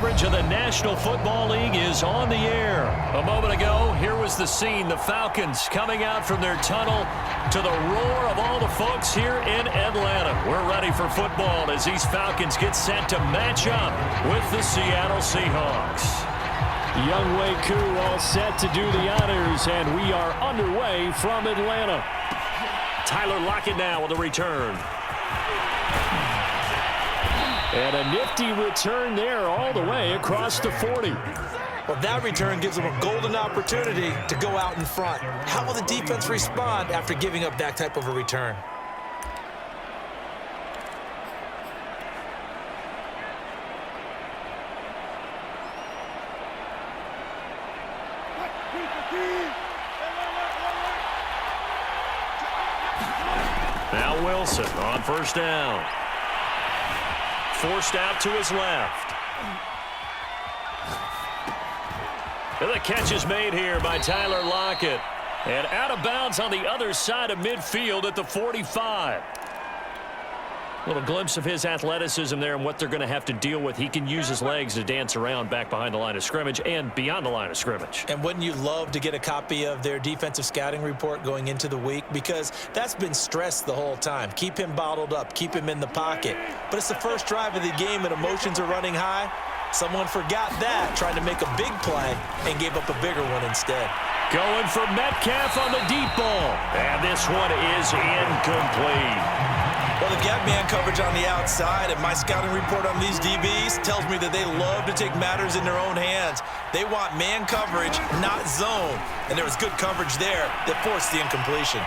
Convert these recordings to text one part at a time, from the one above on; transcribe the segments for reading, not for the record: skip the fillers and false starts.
coverage of the National Football League is on the air. A moment ago, here was the scene. The Falcons coming out from their tunnel to the roar of all the folks here in Atlanta. We're ready for football as these Falcons get set to match up with the Seattle Seahawks. Young Wei Koo all set to do the honors, and we are underway from Atlanta. Tyler Lockett now with the return. And a nifty return there all the way across the 40. Well, that return gives them a golden opportunity to go out in front. How will the defense respond after giving up that type of a return? Now Wilson on first down. Forced out to his left. And the catch is made here by Tyler Lockett. And out of bounds on the other side of midfield at the 45. A little glimpse of his athleticism there and what they're going to have to deal with. He can use his legs to dance around back behind the line of scrimmage and beyond the line of scrimmage. And wouldn't you love to get a copy of their defensive scouting report going into the week? Because that's been stressed the whole time. Keep him bottled up. Keep him in the pocket. But it's the first drive of the game and emotions are running high. Someone forgot that, tried to make a big play and gave up a bigger one instead. Going for Metcalf on the deep ball. And this one is incomplete. Well, they've got man coverage on the outside, and my scouting report on these DBs tells me that they love to take matters in their own hands. They want man coverage, not zone. And there was good coverage there that forced the incompletion.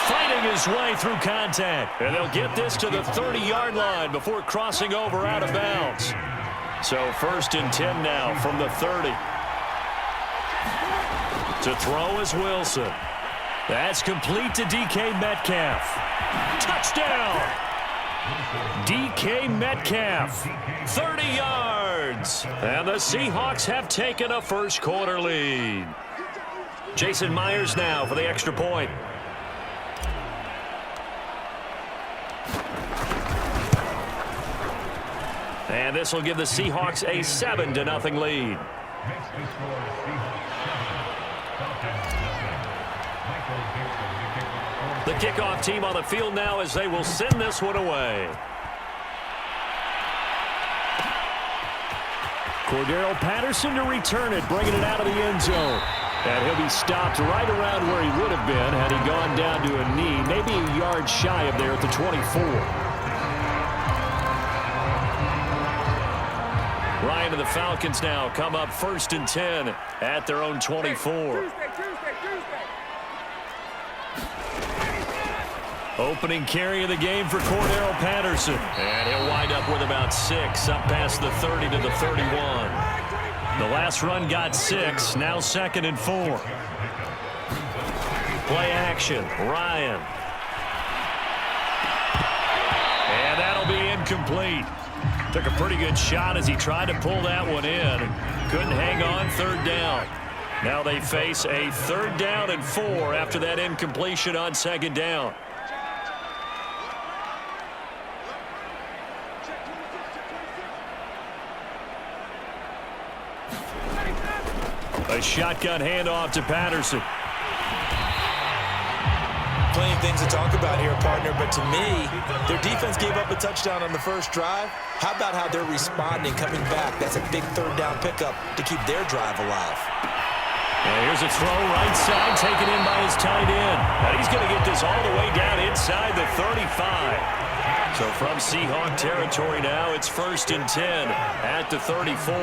Fighting his way through contact. And they'll get this to the 30-yard line before crossing over out of bounds. So 1st and 10 now from the 30. To throw is Wilson. That's complete to DK Metcalf. Touchdown! DK Metcalf, 30 yards. And the Seahawks have taken a first quarter lead. Jason Myers now for the extra point. And this will give the Seahawks a 7-0 lead. The kickoff team on the field now as they will send this one away. Cordero Patterson to return it, bringing it out of the end zone. And he'll be stopped right around where he would have been had he gone down to a knee, maybe a yard shy of there at the 24. Ryan and the Falcons now come up 1st and 10 at their own 24. Opening carry of the game for Cordero Patterson. And he'll wind up with about 6, up past the 30 to the 31. The last run got 6, now 2nd and 4. Play action, Ryan. And that'll be incomplete. Took a pretty good shot as he tried to pull that one in. Couldn't hang on, 3rd down. Now they face a 3rd down and 4 after that incompletion on 2nd down. A shotgun handoff to Patterson. Plenty of things to talk about here, partner, but to me, their defense gave up a touchdown on the first drive. How about how they're responding, coming back? That's a big 3rd down pickup to keep their drive alive. And here's a throw right side, taken in by his tight end. And he's going to get this all the way down inside the 35. So from Seahawk territory now, it's 1st and 10 at the 34.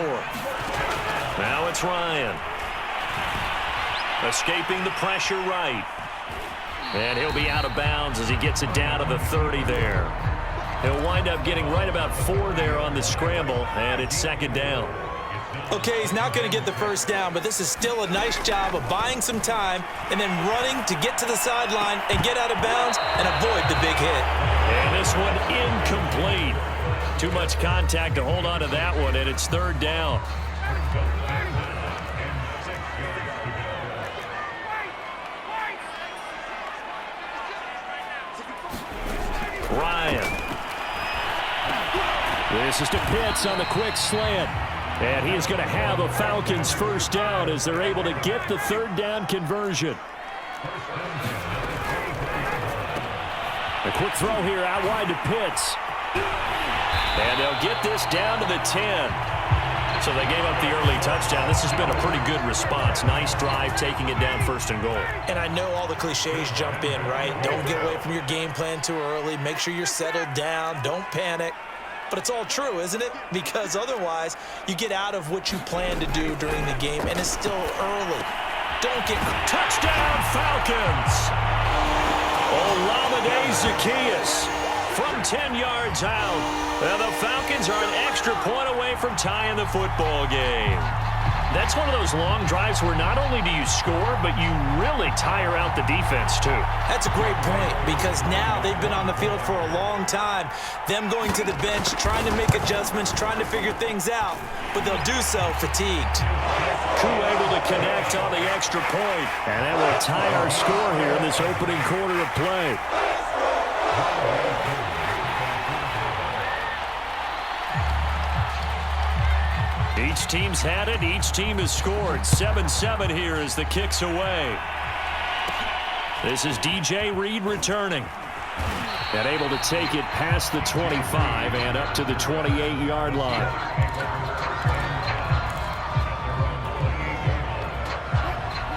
Now it's Ryan. Escaping the pressure right. And he'll be out of bounds as he gets it down to the 30 there. He'll wind up getting right about 4 there on the scramble, and it's 2nd down. Okay, he's not going to get the first down, but this is still a nice job of buying some time and then running to get to the sideline and get out of bounds and avoid the big hit. And this one incomplete. Too much contact to hold on to that one, and it's 3rd down. Ryan. This is to Pitts on the quick slant. And he is going to have a Falcons first down as they're able to get the third down conversion. A quick throw here out wide to Pitts. And they'll get this down to the 10. So they gave up the early touchdown. This has been a pretty good response. Nice drive, taking it down 1st and goal. And I know all the cliches jump in, right? Don't get away from your game plan too early. Make sure you're settled down. Don't panic. But it's all true, isn't it? Because otherwise, you get out of what you plan to do during the game, and it's still early. Don't get... Touchdown, Falcons! Olamide Zaccheaus from 10 yards out. And the Falcons are an extra point away from tying the football game. That's one of those long drives where not only do you score, but you really tire out the defense, too. That's a great point, because now they've been on the field for a long time. Them going to the bench, trying to make adjustments, trying to figure things out, but they'll do so fatigued. Koo able to connect on the extra point, and that will tie our score here in this opening quarter of play. Each team's had it. Each team has scored. 7-7 here as the kick's away. This is DJ Reed returning. And able to take it past the 25 and up to the 28-yard line.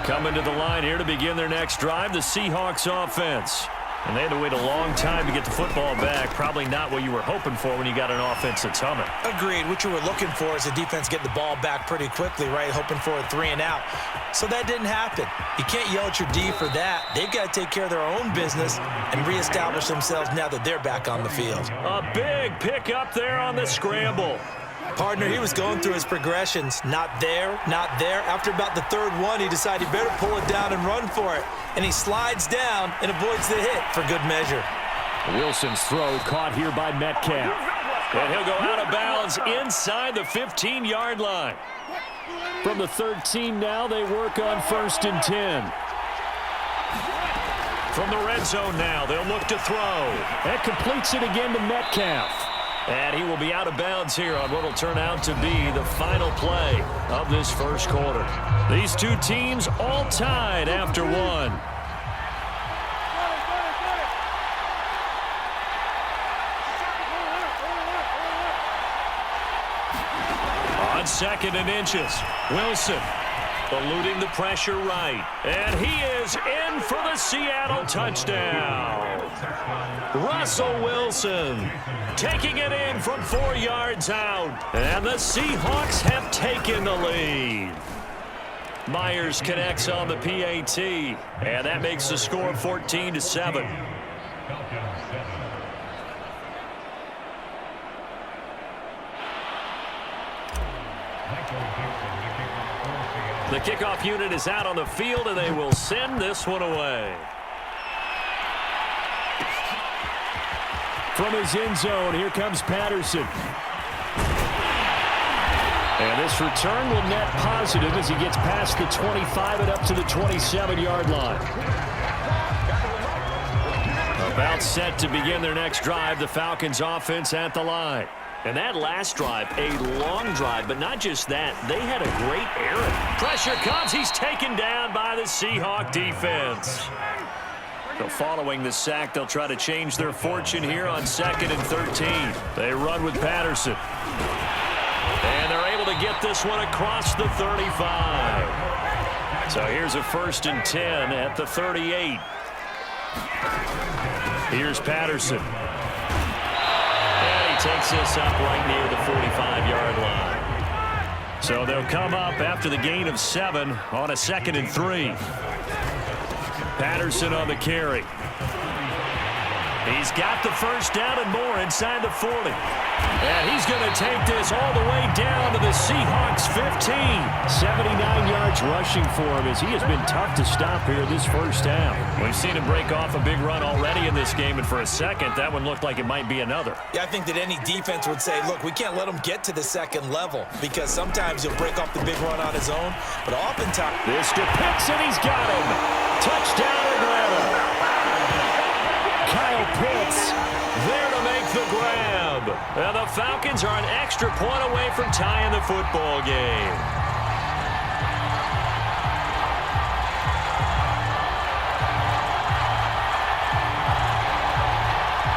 Coming to the line here to begin their next drive, the Seahawks offense. And they had to wait a long time to get the football back. Probably not what you were hoping for when you got an offense that's humming. Agreed. What you were looking for is the defense getting the ball back pretty quickly, right? Hoping for a 3 and out. So that didn't happen. You can't yell at your D for that. They've got to take care of their own business and reestablish themselves now that they're back on the field. A big pick up there on the scramble. Partner, he was going through his progressions. Not there, not there. After about the third one, he decided he better pull it down and run for it. And he slides down and avoids the hit for good measure. Wilson's throw caught here by Metcalf. And he'll go out of bounds inside the 15-yard line. From the 13 now, they work on 1st and 10. From the red zone now, they'll look to throw. That completes it again to Metcalf. And he will be out of bounds here on what will turn out to be the final play of this first quarter. These two teams all tied after one. On 2nd and inches, Wilson eluding the pressure right. And he is in for the Seattle touchdown. Russell Wilson taking it in from 4 yards out. And the Seahawks have taken the lead. Myers connects on the PAT. And that makes the score 14-7. The kickoff unit is out on the field, and they will send this one away. From his end zone, here comes Patterson. And this return will net positive as he gets past the 25 and up to the 27-yard line. About set to begin their next drive, the Falcons offense at the line. And that last drive, a long drive, but not just that. They had a great errand. Pressure comes. He's taken down by the Seahawk defense. So following the sack, they'll try to change their fortune here on 2nd and 13. They run with Patterson. And they're able to get this one across the 35. So here's a 1st and 10 at the 38. Here's Patterson. Takes this up right near the 45-yard line. So they'll come up after the gain of 7 on a 2nd and 3. Patterson on the carry. He's got the first down and more inside the 40. And he's going to take this all the way down to the Seahawks 15. 79 yards rushing for him as he has been tough to stop here this first half. We've seen him break off a big run already in this game, and for a second, that one looked like it might be another. Yeah, I think that any defense would say, look, we can't let him get to the second level because sometimes he'll break off the big run on his own, but oftentimes... This to Pitts, and he's got him. Touchdown, Atlanta. Kyle Pitts there to make the grab. And the Falcons are an extra point away from tying the football game.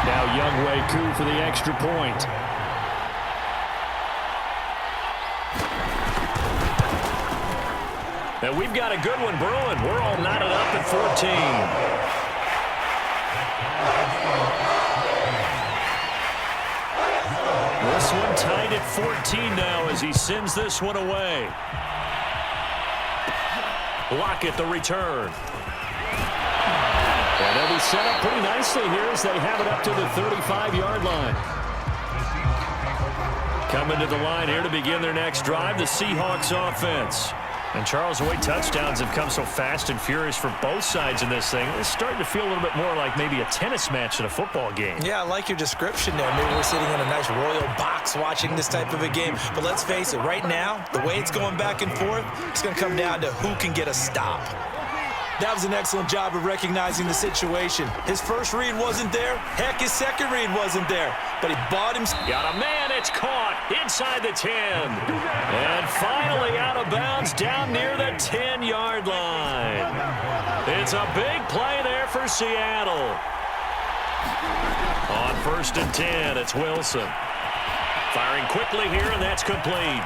Now Younghoe Koo for the extra point. And we've got a good one brewing. We're all knotted up at 14. This one tied at 14 now as he sends this one away. Lockett the return. And they'll be set up pretty nicely here as they have it up to the 35-yard line. Coming to the line here to begin their next drive, the Seahawks offense. And Charles, the way touchdowns have come so fast and furious for both sides in this thing, it's starting to feel a little bit more like maybe a tennis match in a football game. Yeah, I like your description there. Maybe we're sitting in a nice royal box watching this type of a game. But let's face it, right now, the way it's going back and forth, it's going to come down to who can get a stop. That was an excellent job of recognizing the situation. His first read wasn't there. Heck, his second read wasn't there. But he bought him. Got a man. It's caught inside the 10. And finally out of bounds down near the 10-yard line. It's a big play there for Seattle. On 1st and 10, it's Wilson. Firing quickly here, and that's complete.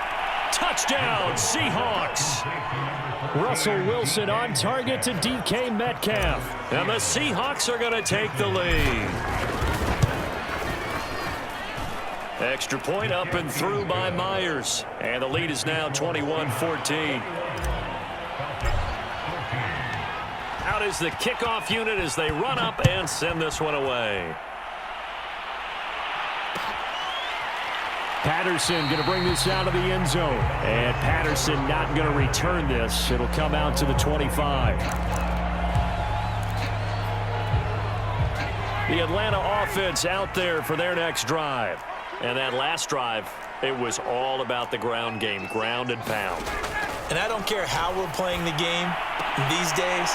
Touchdown, Seahawks. Russell Wilson on target to DK Metcalf. And the Seahawks are going to take the lead. Extra point up and through by Myers. And the lead is now 21-14. Out is the kickoff unit as they run up and send this one away. Patterson going to bring this out of the end zone. And Patterson not going to return this. It'll come out to the 25. The Atlanta offense out there for their next drive. And that last drive, it was all about the ground game, ground and pound. And I don't care how we're playing the game these days,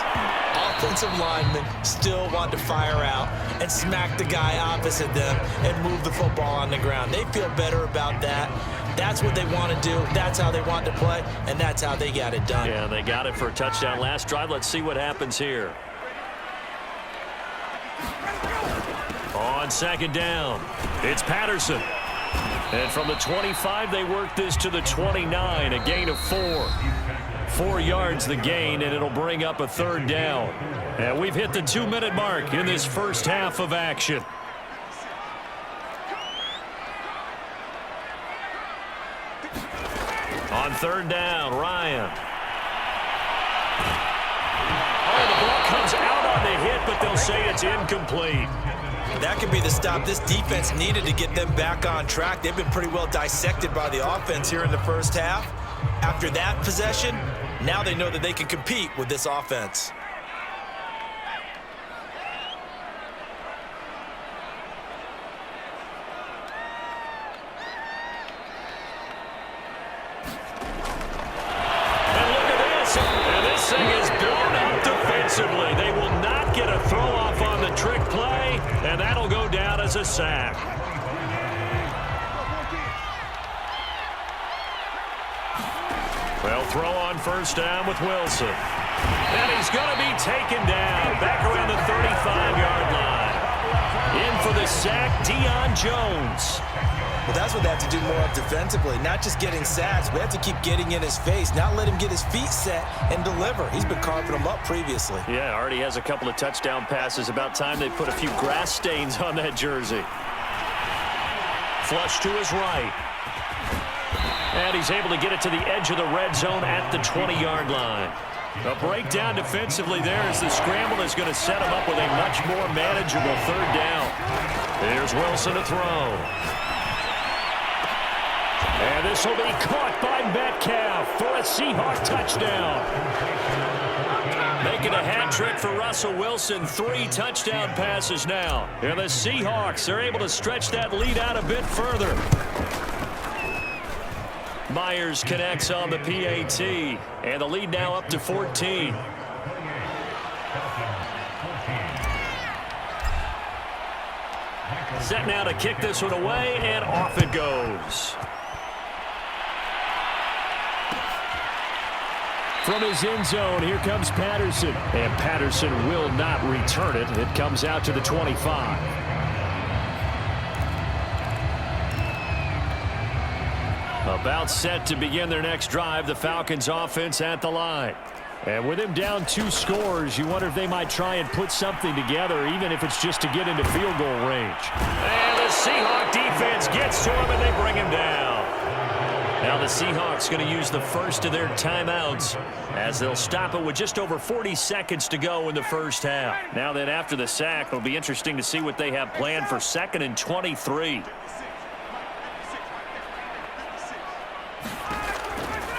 offensive linemen still want to fire out and smack the guy opposite them and move the football on the ground. They feel better about that. That's what they want to do. That's how they want to play, and that's how they got it done. Yeah, they got it for a touchdown last drive. Let's see what happens here. On 2nd down, it's Patterson. And from the 25, they work this to the 29, a gain of 4. 4 yards the gain, and it'll bring up a 3rd down. And we've hit the 2-minute mark in this first half of action. On 3rd down, Ryan. Oh, the ball comes out on the hit, but they'll say it's incomplete. That could be the stop this defense needed to get them back on track. They've been pretty well dissected by the offense here in the first half. After that possession, now they know that they can compete with this offense. And look at this. And this thing is blown up defensively. They will not get a throw off on the trick play, and that'll go down as a sack. Well, throw on 1st down with Wilson. And he's going to be taken down back around the 35-yard line. In for the sack, Deion Jones. Well, that's what they have to do more of defensively, not just getting sacks. We have to keep getting in his face, not let him get his feet set and deliver. He's been carving them up previously. Yeah, already has a couple of touchdown passes. About time they put a few grass stains on that jersey. Flush to his right. And he's able to get it to the edge of the red zone at the 20-yard line. A breakdown defensively there as the scramble is going to set him up with a much more manageable 3rd down. Here's Wilson to throw. And this will be caught by Metcalf for a Seahawk touchdown. Making a hat trick for Russell Wilson. 3 touchdown passes now. And the Seahawks are able to stretch that lead out a bit further. Myers connects on the PAT, and the lead now up to 14. Set now to kick this one away, and off it goes. From his end zone, here comes Patterson. And Patterson will not return it. It comes out to the 25. About set to begin their next drive, the Falcons offense at the line. And with him down 2 scores, you wonder if they might try and put something together, even if it's just to get into field goal range. And the Seahawk defense gets to him, and they bring him down. Now the Seahawks going to use the first of their timeouts as they'll stop it with just over 40 seconds to go in the first half. Now then, after the sack, it'll be interesting to see what they have planned for 2nd and 23.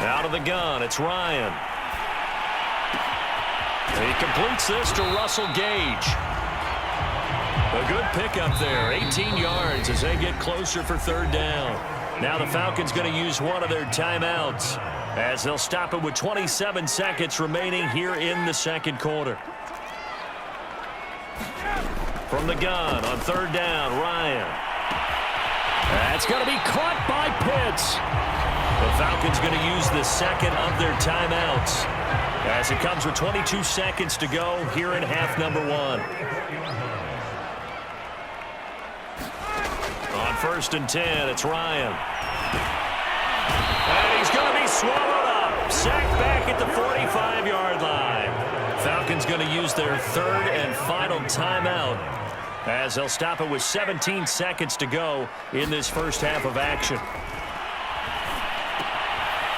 Out of the gun, it's Ryan. He completes this to Russell Gage. A good pickup there, 18 yards as they get closer for 3rd down. Now the Falcons going to use one of their timeouts as they'll stop it with 27 seconds remaining here in the 2nd quarter. From the gun on 3rd down, Ryan. That's going to be caught by Pitts. The Falcons going to use the 2nd of their timeouts as it comes with 22 seconds to go here in half number 1. On 1st and 10, it's Ryan. And he's going to be swallowed up. Sacked back at the 45-yard line. Falcons going to use their 3rd and final timeout as they'll stop it with 17 seconds to go in this first half of action.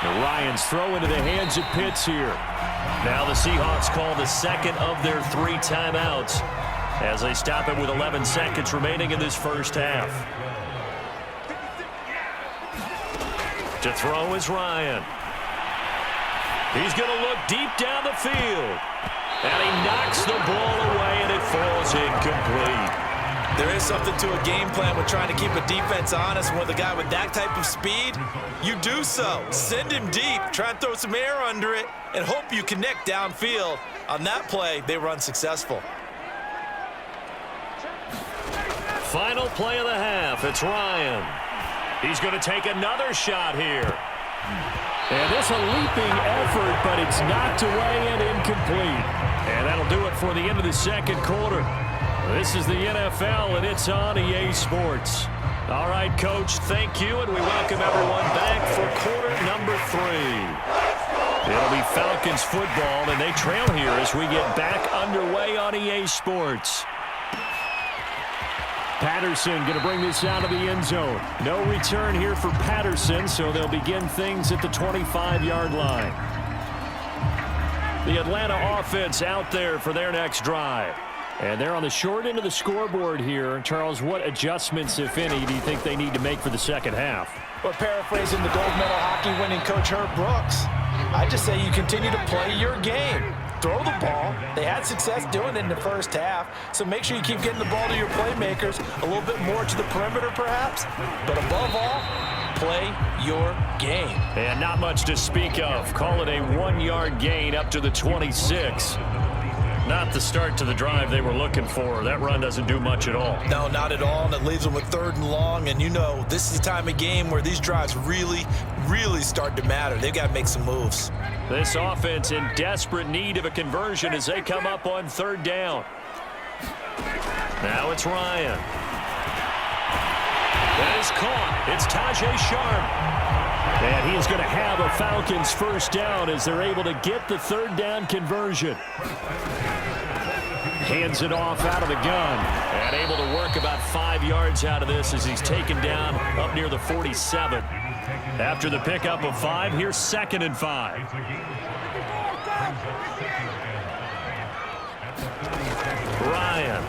Now Ryan's throw into the hands of Pitts here. Now the Seahawks call the 2nd of their 3 timeouts as they stop it with 11 seconds remaining in this first half. To throw is Ryan. He's going to look deep down the field. And he knocks the ball away, and it falls incomplete. There is something to a game plan with trying to keep a defense honest. With a guy with that type of speed, you do so. Send him deep, try and throw some air under it, and hope you connect downfield. On that play, they run successful. Final play of the half, it's Ryan. He's going to take another shot here. And it's a leaping effort, but it's knocked away and incomplete. And that'll do it for the end of the 2nd quarter. This is the NFL, and it's on EA Sports. All right, Coach, thank you, and we welcome everyone back for quarter number 3. It'll be Falcons football, and they trail here as we get back underway on EA Sports. Patterson going to bring this out of the end zone. No return here for Patterson, so they'll begin things at the 25-yard line. The Atlanta offense out there for their next drive. And they're on the short end of the scoreboard here. Charles, what adjustments, if any, do you think they need to make for the 2nd half? Well, paraphrasing the gold medal hockey winning coach Herb Brooks, I just say you continue to play your game. Throw the ball. They had success doing it in the first half, so make sure you keep getting the ball to your playmakers, a little bit more to the perimeter perhaps, but above all, play your game. And not much to speak of. Call it a 1-yard gain up to the 26. Not the start to the drive they were looking for. That run doesn't do much at all. No, not at all, and it leaves them with 3rd and long, and you know this is the time of game where these drives really start to matter. They've got to make some moves. This offense in desperate need of a conversion as they come up on 3rd down. Now it's Ryan. That is caught. It's Tajay Sharp. And he is going to have a Falcons 1st down as they're able to get the 3rd down conversion. Hands it off out of the gun. And able to work about 5 yards out of this as he's taken down up near the 47. After the pickup of 5, here's 2nd and 5. Ryan.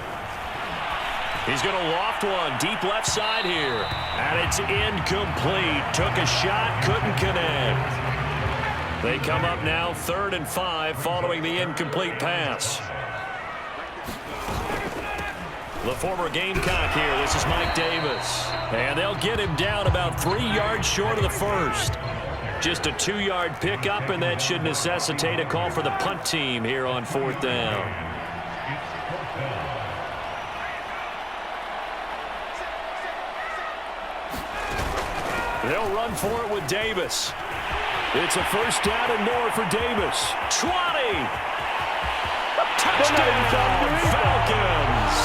He's going to loft one deep left side here. And it's incomplete. Took a shot, couldn't connect. They come up now 3rd and 5 following the incomplete pass. The former Gamecock here. This is Mike Davis. And they'll get him down about 3 yards short of the first. Just a 2-yard pickup, and that should necessitate a call for the punt team here on 4th down. They'll run for it with Davis. It's a first down and more for Davis. 20. Touchdown, Falcons.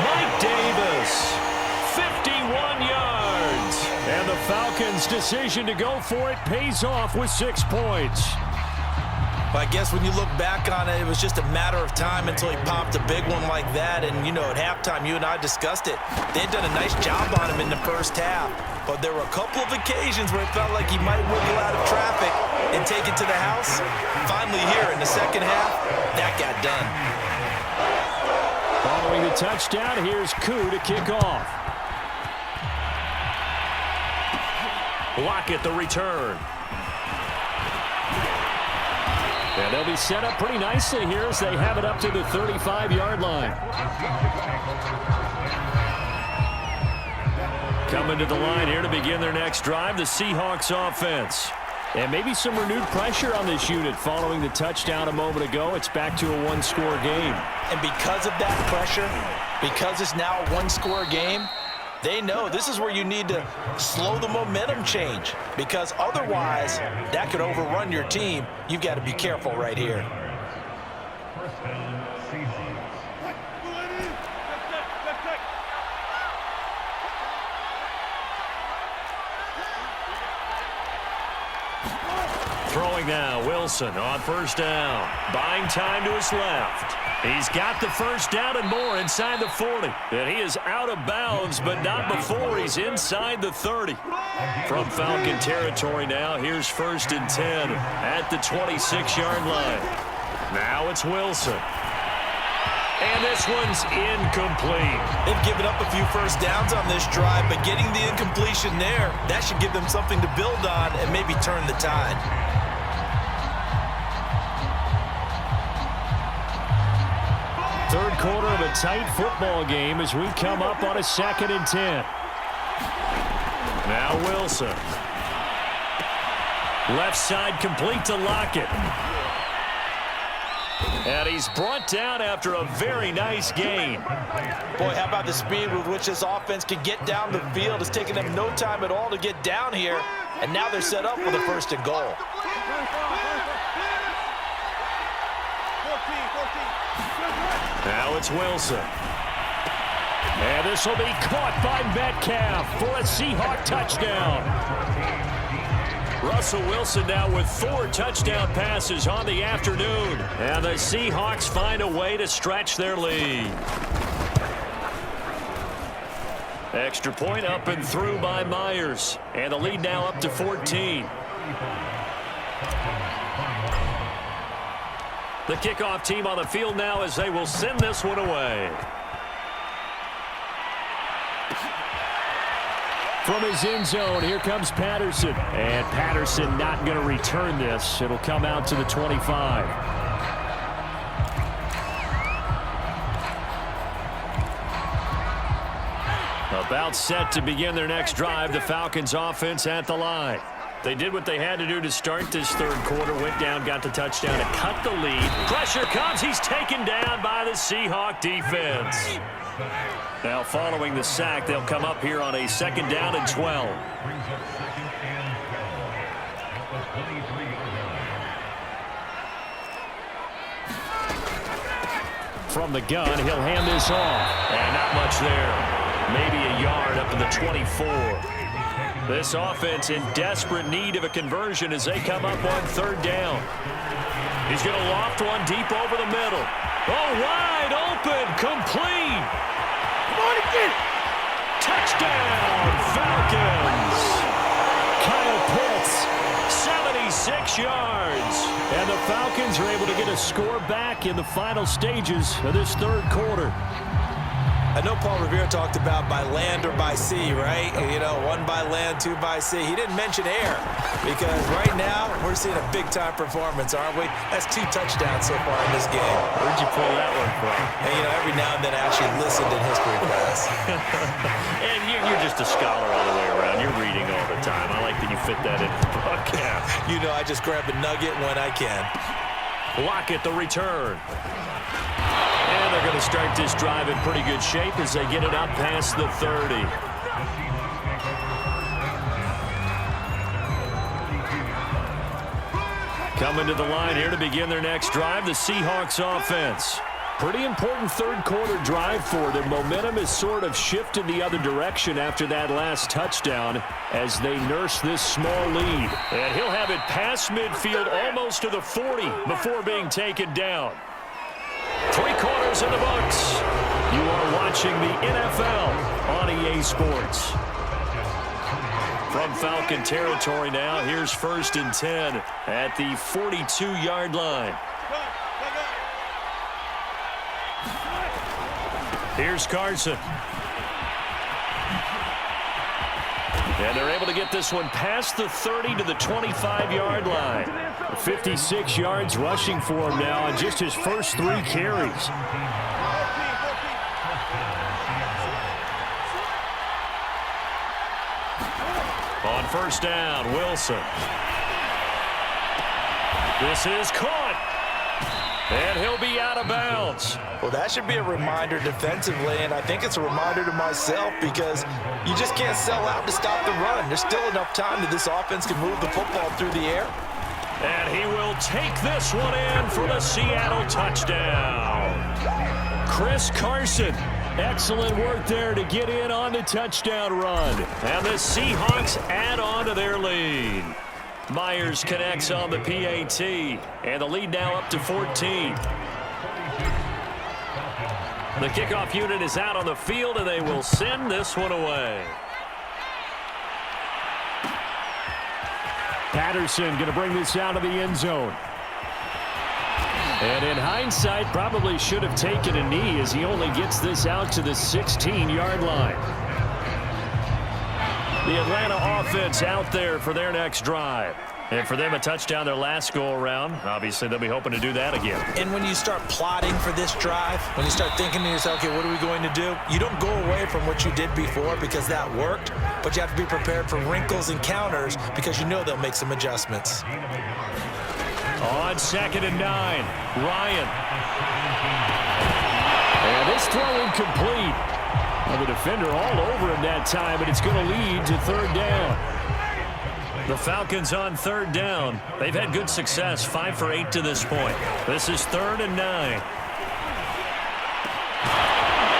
Mike Davis, 51 yards. And the Falcons' decision to go for it pays off with 6 points. I guess when you look back on it, it was just a matter of time until he popped a big one like that. And, you know, at halftime, you and I discussed it. They had done a nice job on him in the first half. But there were a couple of occasions where it felt like he might wiggle out of traffic and take it to the house. Finally here in the second half, that got done. Following the touchdown, here's Koo to kick off. Lockett the return. And they'll be set up pretty nicely here as they have it up to the 35-yard line. Coming to the line here to begin their next drive, the Seahawks offense. And maybe some renewed pressure on this unit following the touchdown a moment ago. It's back to a one-score game. And because of that pressure, because it's now a one-score game, they know this is where you need to slow the momentum change, because otherwise that could overrun your team. You've got to be careful right here. Throwing now, Wilson on first down. Buying time to his left. He's got the first down and more inside the 40. And he is out of bounds, but not before he's inside the 30. From Falcon territory now, here's 1st and 10 at the 26-yard line. Now it's Wilson. And this one's incomplete. They've given up a few first downs on this drive, but getting the incompletion there, that should give them something to build on and maybe turn the tide. Third quarter of a tight football game as we come up on a 2nd and 10. Now Wilson. Left side complete to Lockett. And he's brought down after a very nice gain. Boy, how about the speed with which this offense can get down the field? It's taken them no time at all to get down here. And now they're set up with a 1st and goal. Now it's Wilson. And this will be caught by Metcalf for a Seahawk touchdown. Russell Wilson now with 4 touchdown passes on the afternoon. And the Seahawks find a way to stretch their lead. Extra point up and through by Myers. And the lead now up to 14. The kickoff team on the field now as they will send this one away. From his end zone, here comes Patterson. And Patterson not going to return this. It'll come out to the 25. About set to begin their next drive, the Falcons offense at the line. They did what they had to do to start this third quarter. Went down, got the touchdown to cut the lead. Pressure comes. He's taken down by the Seahawk defense. Now following the sack, they'll come up here on a 2nd down and 12. From the gun, he'll hand this off. And not much there. Maybe a yard up in the 24. This offense in desperate need of a conversion as they come up on 3rd down. He's going to loft one deep over the middle. Oh, wide open, complete. Come on, again. Touchdown, Falcons. Kyle Pitts, 76 yards. And the Falcons are able to get a score back in the final stages of this third quarter. I know Paul Revere talked about by land or by sea, right? You know, 1 by land, 2 by sea. He didn't mention air because right now we're seeing a big-time performance, aren't we? That's 2 touchdowns so far in this game. Where'd you pull that one from? And, you know, every now and then I actually listened in history class. And you're just a scholar all the way around. You're reading all the time. I like that you fit that in the broadcast. You know, I just grab a nugget when I can. Lockett the return. And they're going to start this drive in pretty good shape as they get it up past the 30. Coming to the line here to begin their next drive, the Seahawks offense. Pretty important third-quarter drive for them. Momentum has sort of shifted the other direction after that last touchdown as they nurse this small lead. And he'll have it past midfield almost to the 40 before being taken down. 3 quarters in the books. You are watching the NFL on EA Sports. From Falcon territory now, here's 1st and 10 at the 42-yard line. Here's Carson. And they're able to get this one past the 30 to the 25-yard line. 56 yards rushing for him now on just his first 3 carries. On 1st down, Wilson. This is caught. And he'll be out of bounds. Well, that should be a reminder defensively, and I think it's a reminder to myself because you just can't sell out to stop the run. There's still enough time that this offense can move the football through the air. And he will take this one in for the Seattle touchdown. Chris Carson. Excellent work there to get in on the touchdown run. And the Seahawks add on to their lead. Myers connects on the PAT, and the lead now up to 14. The kickoff unit is out on the field, and they will send this one away. Patterson going to bring this out of the end zone. And in hindsight, probably should have taken a knee as he only gets this out to the 16-yard line. The Atlanta offense out there for their next drive. And for them, a touchdown their last go-around. Obviously, they'll be hoping to do that again. And when you start plotting for this drive, when you start thinking to yourself, okay, what are we going to do? You don't go away from what you did before because that worked, but you have to be prepared for wrinkles and counters because you know they'll make some adjustments. On 2nd and 9, Ryan. And this throw incomplete. Well, the defender all over him that time, but it's going to lead to 3rd down. The Falcons on 3rd down. They've had good success, 5 for 8 to this point. This is 3rd and 9.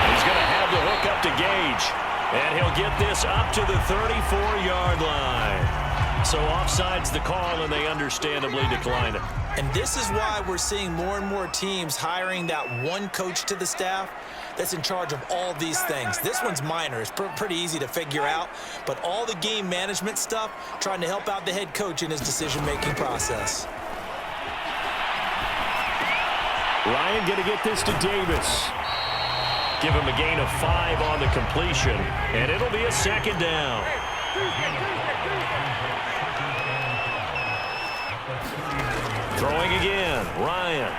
He's going to have the hook up to Gage. And he'll get this up to the 34-yard line. So offside's the call, and they understandably decline it. And this is why we're seeing more and more teams hiring that one coach to the staff that's in charge of all these things. This one's minor. It's pretty easy to figure out. But all the game management stuff, trying to help out the head coach in his decision-making process. Ryan going to get this to Davis. Give him a gain of 5 on the completion, and it'll be a 2nd down. Throwing again, Ryan.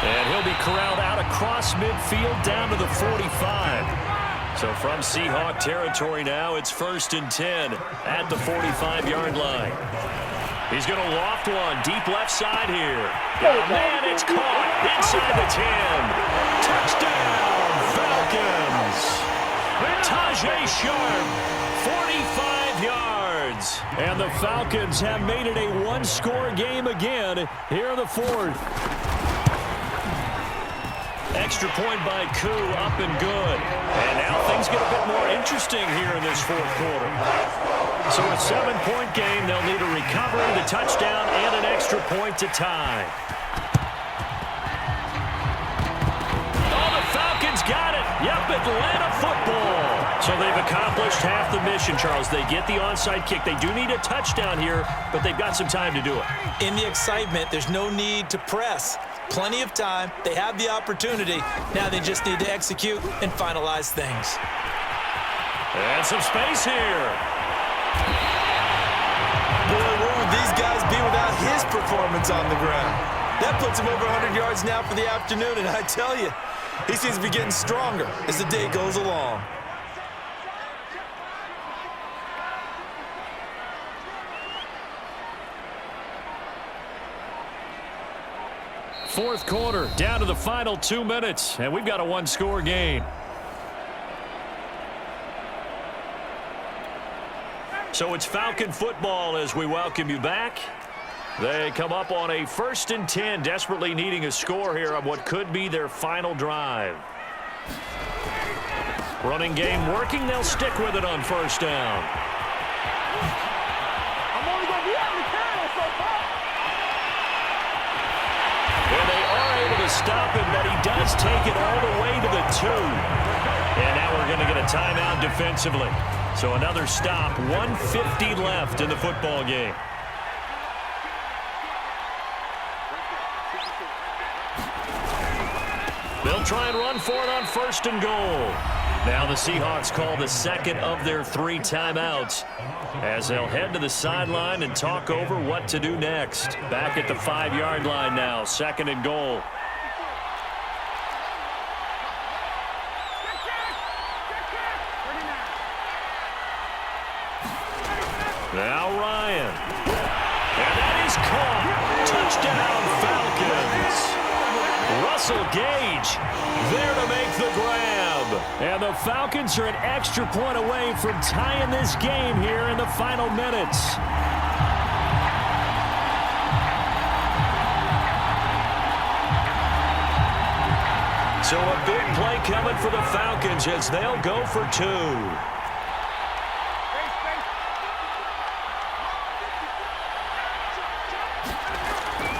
And he'll be corralled out across midfield down to the 45. So from Seahawk territory now, it's 1st and 10 at the 45-yard line. He's going to loft one deep left side here. Oh, man, it's caught inside the 10. Touchdown, Falcons. Tajay Sharp, 45 yards. And the Falcons have made it a one-score game again here in the 4th. Extra point by Koo, up and good. And now things get a bit more interesting here in this 4th quarter. So a 7-point game, they'll need a recovery, the touchdown, and an extra point to tie. Oh, the Falcons got it. Yep, Atlanta football. So they've accomplished half the mission, Charles. They get the onside kick. They do need a touchdown here, but they've got some time to do it. In the excitement, there's no need to press. Plenty of time. They have the opportunity. Now they just need to execute and finalize things. And some space here. Boy, where would these guys be without his performance on the ground? That puts him over 100 yards now for the afternoon, and I tell you, he seems to be getting stronger as the day goes along. Fourth quarter, down to the final 2 minutes, and we've got a one-score game. So it's Falcon football as we welcome you back. They come up on a 1st and 10, desperately needing a score here on what could be their final drive. Running game working. They'll stick with it on 1st down. And they are able to stop him, but he does take it all the way to the 2. And now we're going to get a timeout defensively. So another stop, 1:50 left in the football game. They'll try and run for it on 1st and goal. Now the Seahawks call the second of their 3 timeouts as they'll head to the sideline and talk over what to do next. Back at the 5-yard line now, 2nd and goal. Now Ryan. And that is caught. Touchdown Falcons. Russell Gage there to make the grab. And the Falcons are an extra point away from tying this game here in the final minutes. So a big play coming for the Falcons as they'll go for 2.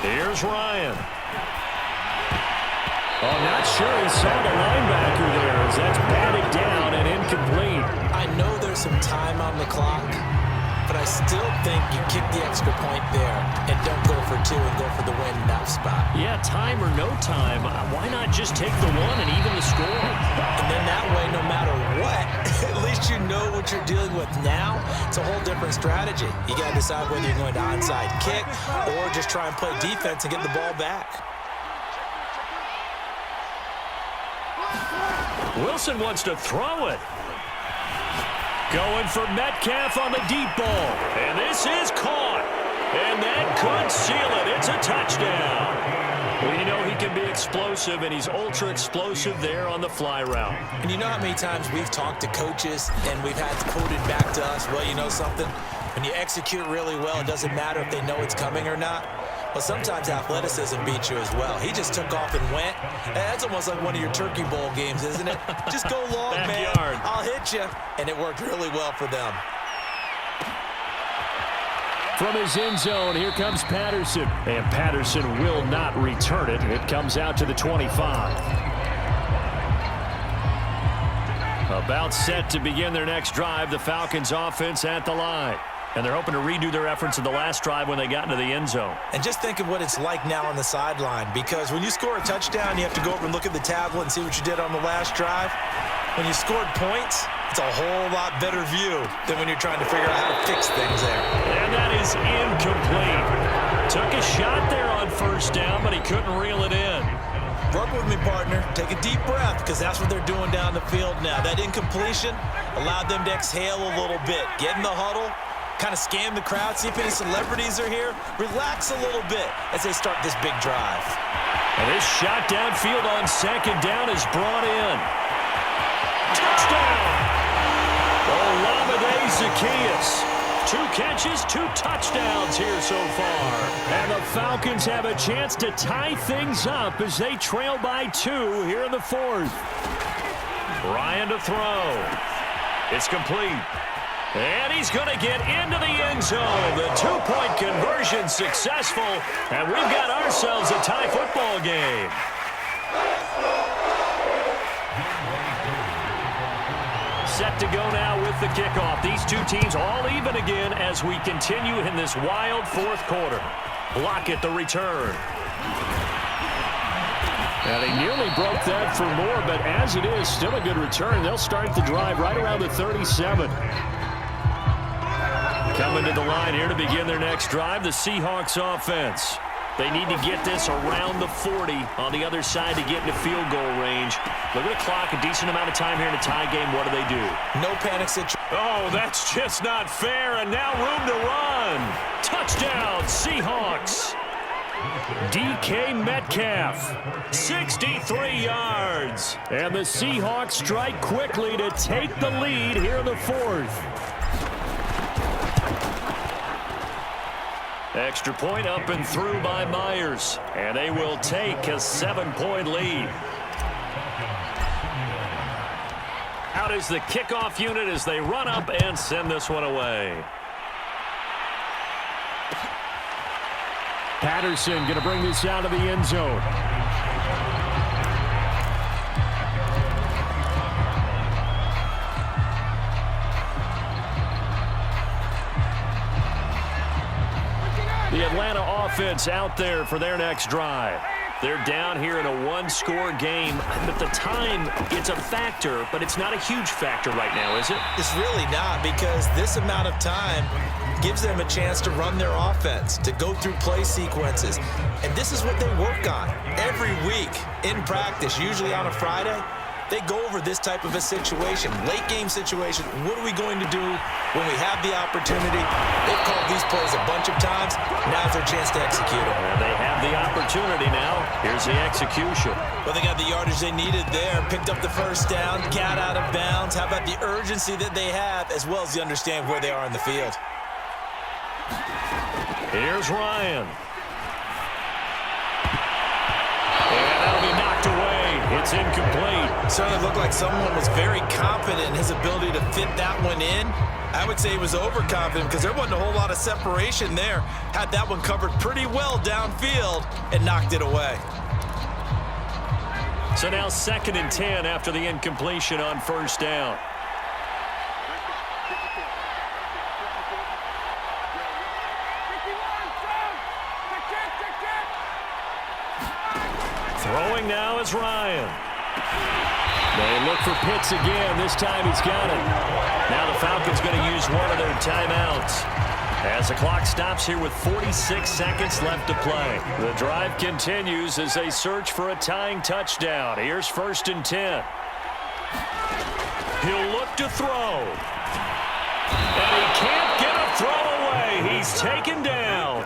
Here's Ryan. Oh, not sure he saw the linebacker there as that's batted down and incomplete. I know there's some time on the clock, but I still think you kick the extra point there and don't go for 2 and go for the win in that spot. Yeah, time or no time, why not just take the 1 and even the score? And then that way, no matter what, at least you know what you're dealing with now. It's a whole different strategy. You got to decide whether you're going to onside kick or just try and play defense and get the ball back. Wilson wants to throw it. Going for Metcalf on the deep ball. And this is caught. And that could seal it. It's a touchdown. Well, you know he can be explosive, and he's ultra explosive there on the fly route. And you know how many times we've talked to coaches and we've had quoted back to us, well, you know something? When you execute really well, it doesn't matter if they know it's coming or not. Well, sometimes athleticism beats you as well. He just took off and went. That's almost like one of your Turkey Bowl games, isn't it? Just go long, man. I'll hit you. And it worked really well for them. From his end zone, here comes Patterson. And Patterson will not return it. It comes out to the 25. About set to begin their next drive, the Falcons offense at the line. And they're hoping to redo their efforts in the last drive when they got into the end zone. And just think of what it's like now on the sideline, because when you score a touchdown, you have to go over and look at the tablet and see what you did on the last drive. When you scored points, it's a whole lot better view than when you're trying to figure out how to fix things there. And that is incomplete. Took a shot there on 1st down, but he couldn't reel it in. Work with me, partner. Take a deep breath, because that's what they're doing down the field now. That incompletion allowed them to exhale a little bit. Get in the huddle. Kind of scan the crowd, see if any celebrities are here. Relax a little bit as they start this big drive. And this shot downfield on 2nd down is brought in. Touchdown! Olamide Zaccheaus. 2 catches, 2 touchdowns here so far. And the Falcons have a chance to tie things up as they trail by 2 here in the 4th. Ryan to throw. It's complete. And he's going to get into the end zone. The 2-point conversion successful. And we've got ourselves a tie football game. Set to go now with the kickoff. These 2 teams all even again as we continue in this wild 4th quarter. Lockett the return. Now, they nearly broke that for more, but as it is, still a good return. They'll start the drive right around the 37. Coming to the line here to begin their next drive, the Seahawks offense. They need to get this around the 40 on the other side to get into field goal range. Look at the clock, a decent amount of time here in a tie game. What do they do? No panic situation. Oh, that's just not fair, and now room to run. Touchdown, Seahawks. DK Metcalf, 63 yards. And the Seahawks strike quickly to take the lead here in the 4th. Extra point up and through by Myers. And they will take a 7-point lead. Out is the kickoff unit as they run up and send this one away. Patterson going to bring this out of the end zone. The Atlanta offense out there for their next drive. They're down here in a one-score game, but the time, it's a factor, but it's not a huge factor right now, is it? It's really not, because this amount of time gives them a chance to run their offense, to go through play sequences. And this is what they work on every week in practice, usually on a Friday. They go over this type of a situation, late game situation. What are we going to do when we have the opportunity? They've called these plays a bunch of times. Now's their chance to execute them. And they have the opportunity now. Here's the execution. Well, they got the yardage they needed there, picked up the first down, got out of bounds. How about the urgency that they have, as well as the understand where they are in the field? Here's Ryan. And that'll be knocked away. It's incomplete. Certainly looked like someone was very confident in his ability to fit that one in. I would say he was overconfident because there wasn't a whole lot of separation there. Had that one covered pretty well downfield and knocked it away. So now 2nd and 10 after the incompletion on first down. Throwing now is Ryan. They look for Pitts again. This time he's got it. Now the Falcons going to use one of their timeouts as the clock stops here with 46 seconds left to play. The drive continues as they search for a tying touchdown. Here's 1st and 10. He'll look to throw. And he can't get a throw away. He's taken down.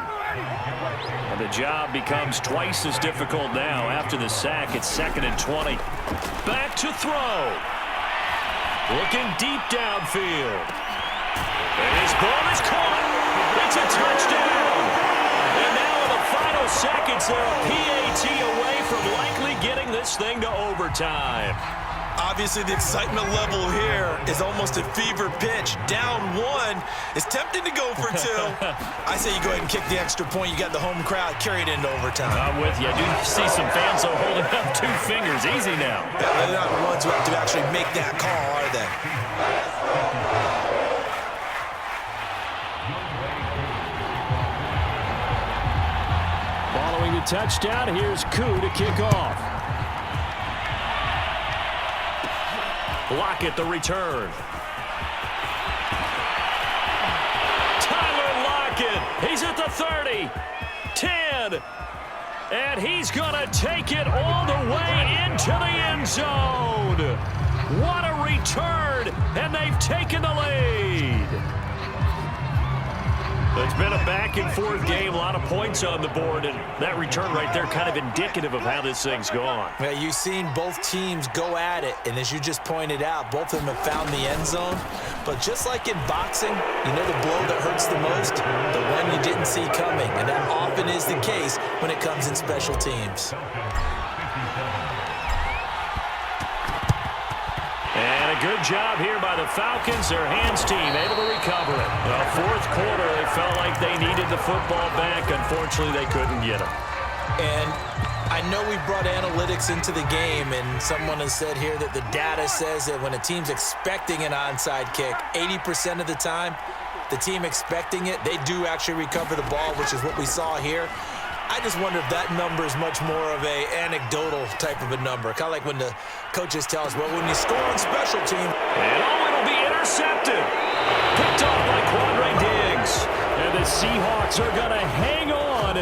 And the job becomes twice as difficult now. After the sack, it's 2nd and 20. Back to throw. Looking deep downfield. And his ball is caught. It's a touchdown. And now in the final seconds, they're a PAT away from likely getting this thing to overtime. Obviously, the excitement level here is almost a fever pitch. Down one. It's tempting to go for two. I say you go ahead and kick the extra point. You got the home crowd. Carry it into overtime. I'm with you. I do see some fans holding up 2 fingers. Easy now. Yeah, they're not the ones who have to actually make that call, are they? Following the touchdown, here's Koo to kick off. Lockett the return. Tyler Lockett. He's at the 30. 10. And he's going to take it all the way into the end zone. What a return. And they've taken the lead. It's been a back-and-forth game, a lot of points on the board, and that return right there kind of indicative of how this thing's gone. Yeah, you've seen both teams go at it, and as you just pointed out, both of them have found the end zone. But just like in boxing, you know the blow that hurts the most? The one you didn't see coming, and that often is the case when it comes in special teams. And a good job here by the Falcons. Their hands team able to recover it. The 4th quarter, they felt like they needed the football back. Unfortunately, they couldn't get it. And I know we brought analytics into the game, and someone has said here that the data says that when a team's expecting an onside kick, 80% of the time, the team expecting it, they do actually recover the ball, which is what we saw here. I just wonder if that number is much more of a anecdotal type of a number. Kind of like when the coaches tell us, well, when you score on special team. And it'll be intercepted. Picked off by Quandre Diggs. And the Seahawks are going to hang on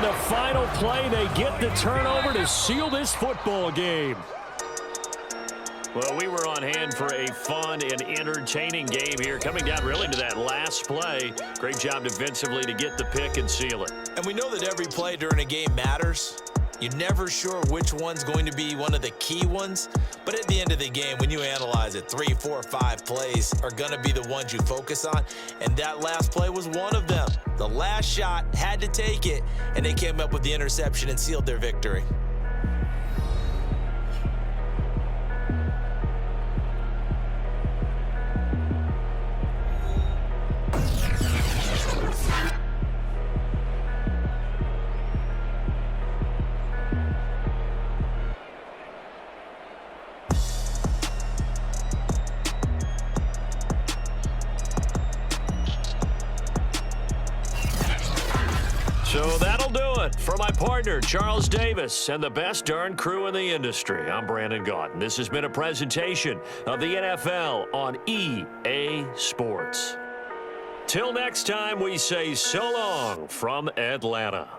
the final play. They get the turnover to seal this football game. Well, we were on hand for a fun and entertaining game here. Coming down really to that last play. Great job defensively to get the pick and seal it. And we know that every play during a game matters. You're never sure which one's going to be one of the key ones, but at the end of the game, when you analyze it, 3, 4, 5 plays are going to be the ones you focus on, and that last play was one of them. The last shot had to take it, and they came up with the interception and sealed their victory. So that'll do it for my partner, Charles Davis, and the best darn crew in the industry. I'm Brandon Gaudin. This has been a presentation of the NFL on EA Sports. Till next time, we say so long from Atlanta.